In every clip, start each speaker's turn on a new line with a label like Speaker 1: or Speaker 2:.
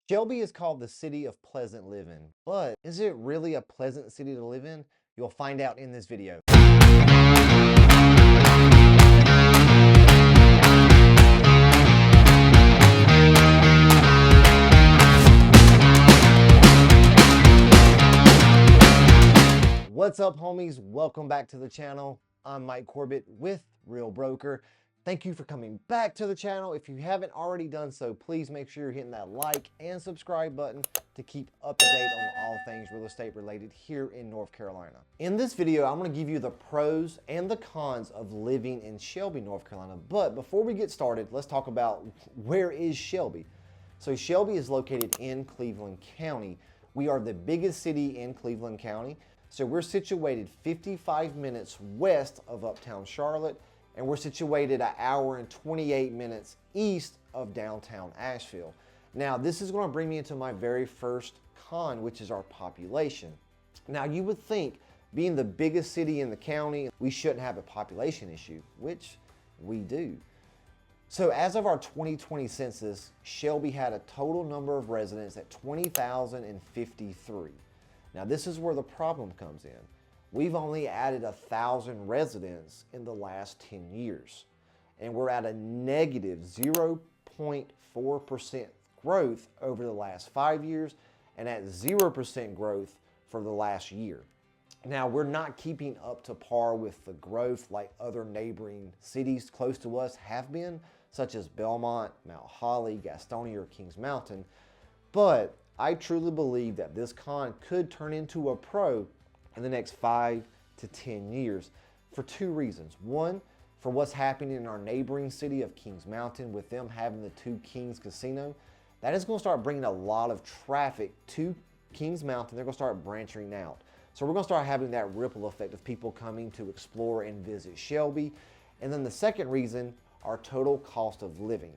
Speaker 1: Shelby is called the city of pleasant living, but is it really a pleasant city to live in? You'll find out in this video. What's up, homies? Welcome back to the channel. I'm Mike Corbett with Real Broker. Thank you for coming back to the channel. If you haven't already done so, please make sure you're hitting that like and subscribe button to keep up to date on all things real estate related here in North Carolina. In this video, I'm going to give you the pros and the cons of living in Shelby, North Carolina. But before we get started, let's talk about where is Shelby. So Shelby is located in Cleveland County. We are the biggest city in Cleveland County. So we're situated 55 minutes west of uptown Charlotte, and we're situated an hour and 28 minutes east of downtown Asheville. Now, this is going to bring me into my very first con, which is our population. Now, you would think, being the biggest city in the county, we shouldn't have a population issue, which we do. So as of our 2020 census, Shelby had a total number of residents at 20,053. Now, this is where the problem comes in. We've only added 1,000 residents in the last 10 years, and we're at a negative 0.4% growth over the last 5 years, and at 0% growth for the last year. Now, we're not keeping up to par with the growth like other neighboring cities close to us have been, such as Belmont, Mount Holly, Gastonia, or Kings Mountain, but I truly believe that this con could turn into a pro in the next 5 to 10 years for two reasons. One, for what's happening in our neighboring city of Kings Mountain with them having the Two Kings Casino. That is going to start bringing a lot of traffic to Kings Mountain. They're going to start branching out. So we're going to start having that ripple effect of people coming to explore and visit Shelby. And then the second reason, our total cost of living.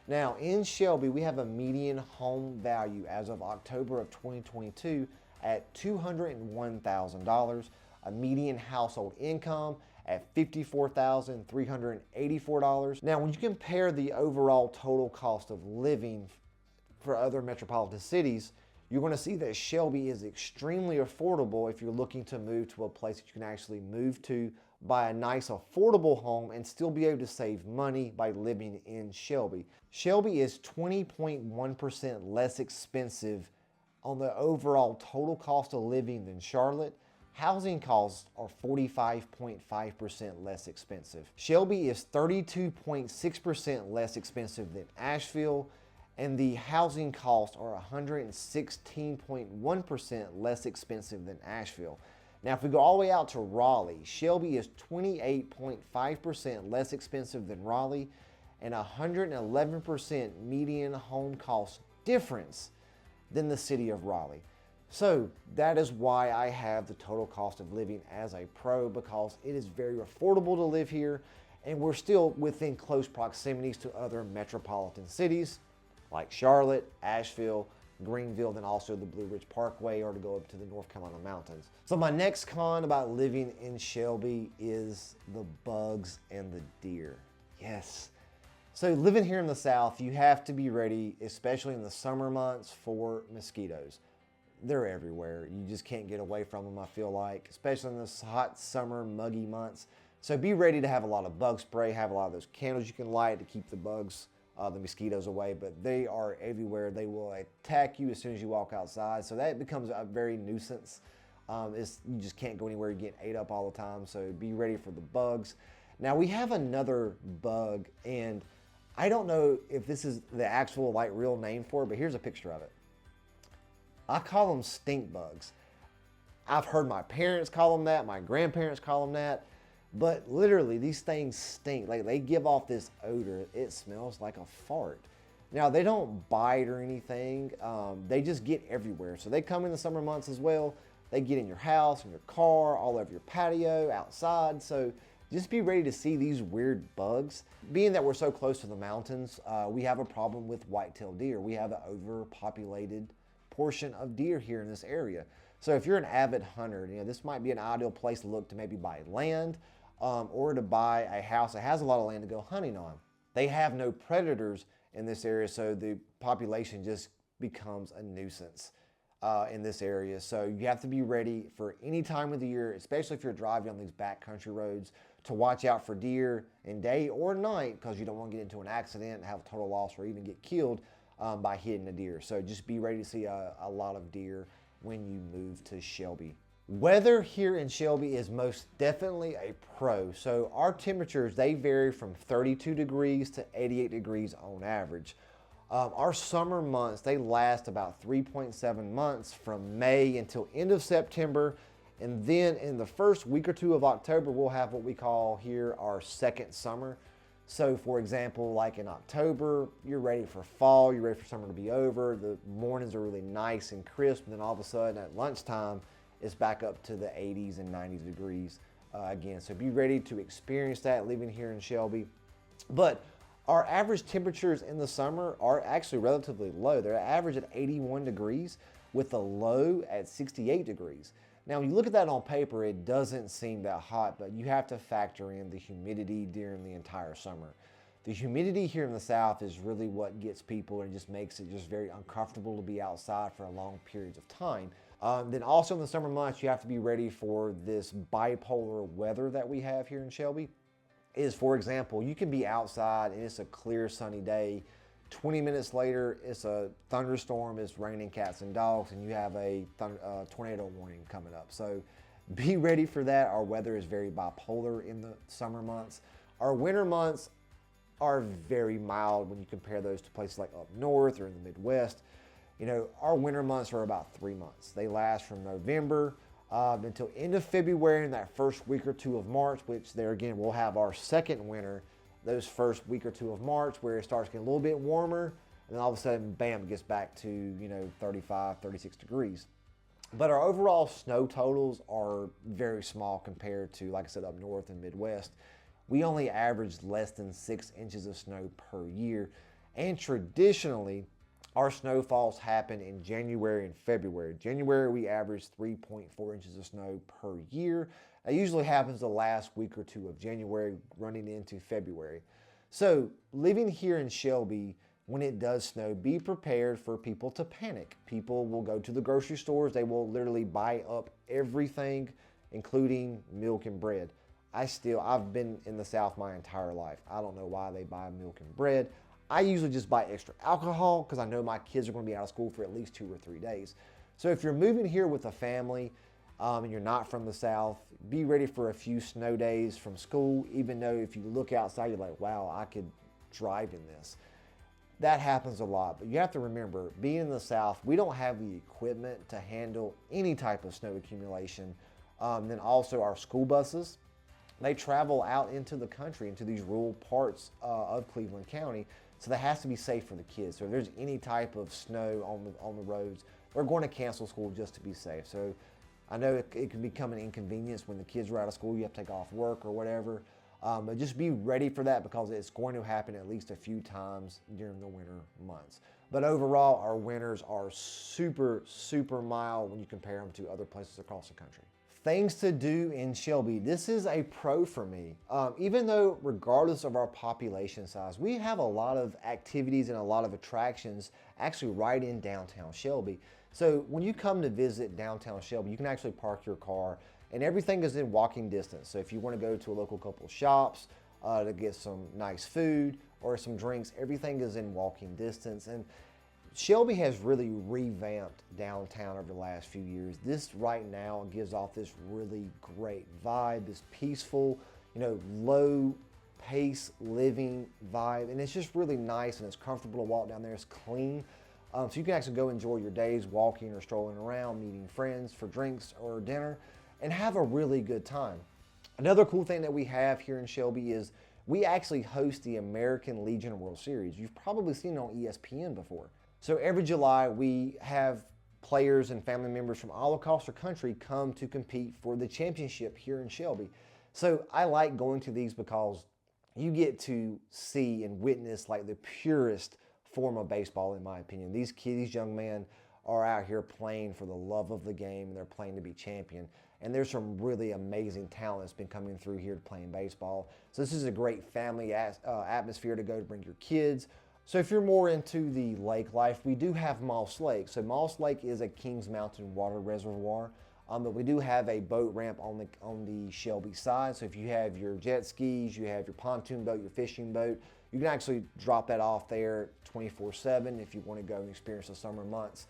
Speaker 1: Now, in Shelby, we have a median home value as of October of 2022 at $201,000, a median household income at $54,384. Now, when you compare the overall total cost of living for other metropolitan cities, you're going to see that Shelby is extremely affordable if you're looking to move to a place that you can actually move to, buy a nice affordable home, and still be able to save money by living in Shelby. Shelby is 20.1% less expensive on the overall total cost of living than Charlotte. Housing costs are 45.5% less expensive. Shelby is 32.6% less expensive than Asheville, and the housing costs are 116.1% less expensive than Asheville. Now, if we go all the way out to Raleigh, Shelby is 28.5% less expensive than Raleigh and 111% median home cost difference than the city of Raleigh. So that is why I have the total cost of living as a pro, because it is very affordable to live here, and we're still within close proximities to other metropolitan cities like Charlotte, Asheville, Greenville, then also the Blue Ridge Parkway, or to go up to the North Carolina mountains. So my next con about living in Shelby is the bugs and the deer. Yes. So living here in the South, you have to be ready, especially in the summer months, for mosquitoes. They're everywhere. You just can't get away from them, I feel like, especially in this hot summer, muggy months. So be ready to have a lot of bug spray, have a lot of those candles you can light to keep the bugs, the mosquitoes away, but they are everywhere. They will attack you as soon as you walk outside. So that becomes a very nuisance. You just can't go anywhere. You get ate up all the time. So be ready for the bugs. Now we have another bug, and I don't know if this is the actual real name for it, but here's a picture of it. I call them stink bugs. I've heard my parents call them that. My grandparents call them that. But literally, these things stink. Like, they give off this odor. It smells like a fart. Now, they don't bite or anything. They just get everywhere. So they come in the summer months as well. They get in your house, in your car, all over your patio, outside. So just be ready to see these weird bugs. Being that we're so close to the mountains, we have a problem with white-tailed deer. We have an overpopulated portion of deer here in this area. So if you're an avid hunter, this might be an ideal place to look to maybe buy land, or to buy a house that has a lot of land to go hunting on. They have no predators in this area, so the population just becomes a nuisance in this area. So you have to be ready for any time of the year, especially if you're driving on these backcountry roads, to watch out for deer in day or night, because you don't want to get into an accident, have a total loss, or even get killed by hitting a deer. So just be ready to see a lot of deer when you move to Shelby. Weather here in Shelby is most definitely a pro. So our temperatures, they vary from 32 degrees to 88 degrees on average. Our summer months, they last about 3.7 months from May until end of September. And then in the first week or two of October, we'll have what we call here our second summer. So for example, like in October, you're ready for fall, you're ready for summer to be over. The mornings are really nice and crisp. And then all of a sudden at lunchtime, it's back up to the 80s and 90s degrees again. So be ready to experience that living here in Shelby. But our average temperatures in the summer are actually relatively low. They're average at 81 degrees with a low at 68 degrees. Now, when you look at that on paper, it doesn't seem that hot, but you have to factor in the humidity during the entire summer. The humidity here in the South is really what gets people and just makes it just very uncomfortable to be outside for long periods of time. Then also in the summer months, you have to be ready for this bipolar weather that we have here in Shelby. For example, you can be outside and it's a clear sunny day. 20 minutes later, it's a thunderstorm, it's raining cats and dogs, and you have a tornado warning coming up. So be ready for that. Our weather is very bipolar in the summer months. Our winter months are very mild when you compare those to places like up north or in the Midwest. You know, our winter months are about 3 months. They last from November until end of February and that first week or two of March, which there again, we'll have our second winter, those first week or two of March, where it starts getting a little bit warmer, and then all of a sudden, bam, it gets back to, 35, 36 degrees. But our overall snow totals are very small compared to, like I said, up north and Midwest. We only average less than 6 inches of snow per year, and traditionally, our snowfalls happen in January and February. January, we average 3.4 inches of snow per year. It usually happens the last week or two of January running into February. So living here in Shelby, when it does snow, be prepared for people to panic. People will go to the grocery stores. They will literally buy up everything, including milk and bread. I've been in the South my entire life. I don't know why they buy milk and bread. I usually just buy extra alcohol because I know my kids are going to be out of school for at least 2 or 3 days. So if you're moving here with a family and you're not from the South, be ready for a few snow days from school, even though if you look outside, you're like, wow, I could drive in this. That happens a lot, but you have to remember, being in the South, we don't have the equipment to handle any type of snow accumulation. Then also our school buses, they travel out into the country, into these rural parts of Cleveland County. So that has to be safe for the kids. So if there's any type of snow on the roads, we're going to cancel school just to be safe. So I know it can become an inconvenience when the kids are out of school, you have to take off work or whatever. But just be ready for that because it's going to happen at least a few times during the winter months. But overall, our winters are super, super mild when you compare them to other places across the country. Things to do in Shelby. This is a pro for me. Even though regardless of our population size, we have a lot of activities and a lot of attractions actually right in downtown Shelby. So when you come to visit downtown Shelby, you can actually park your car and everything is in walking distance. So if you want to go to a local couple shops to get some nice food or some drinks, everything is in walking distance. And Shelby has really revamped downtown over the last few years. This right now gives off this really great vibe, this peaceful, low pace living vibe. And it's just really nice and it's comfortable to walk down there. It's clean. So you can actually go enjoy your days walking or strolling around, meeting friends for drinks or dinner, and have a really good time. Another cool thing that we have here in Shelby is we actually host the American Legion World Series. You've probably seen it on ESPN before. So every July, we have players and family members from all across the country come to compete for the championship here in Shelby. So I like going to these because you get to see and witness like the purest form of baseball, in my opinion. These kids, these young men are out here playing for the love of the game and they're playing to be champion. And there's some really amazing talent that's been coming through here playing baseball. So this is a great family atmosphere to go to bring your kids So if you're more into the lake life, we do have Moss Lake. So Moss Lake is a Kings Mountain water reservoir, but we do have a boat ramp on the Shelby side. So if you have your jet skis, you have your pontoon boat, your fishing boat, you can actually drop that off there 24/7 if you want to go and experience the summer months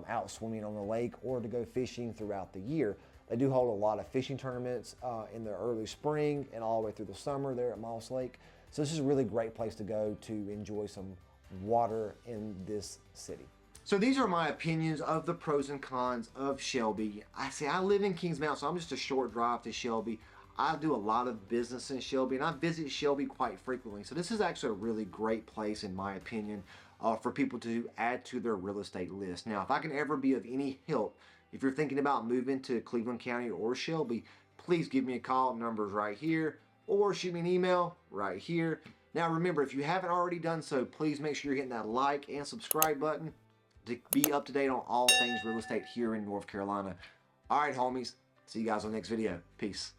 Speaker 1: out swimming on the lake or to go fishing throughout the year. They do hold a lot of fishing tournaments in the early spring and all the way through the summer there at Moss Lake. So this is a really great place to go to enjoy some water in this city. So these are my opinions of the pros and cons of Shelby. I live in Kings Mountain, so I'm just a short drive to Shelby. I do a lot of business in Shelby, and I visit Shelby quite frequently. So this is actually a really great place, in my opinion, for people to add to their real estate list. Now, if I can ever be of any help, if you're thinking about moving to Cleveland County or Shelby, please give me a call. Number's right here, or shoot me an email right here. Now remember, if you haven't already done so, please make sure you're hitting that like and subscribe button to be up to date on all things real estate here in North Carolina. All right, homies. See you guys on the next video. Peace.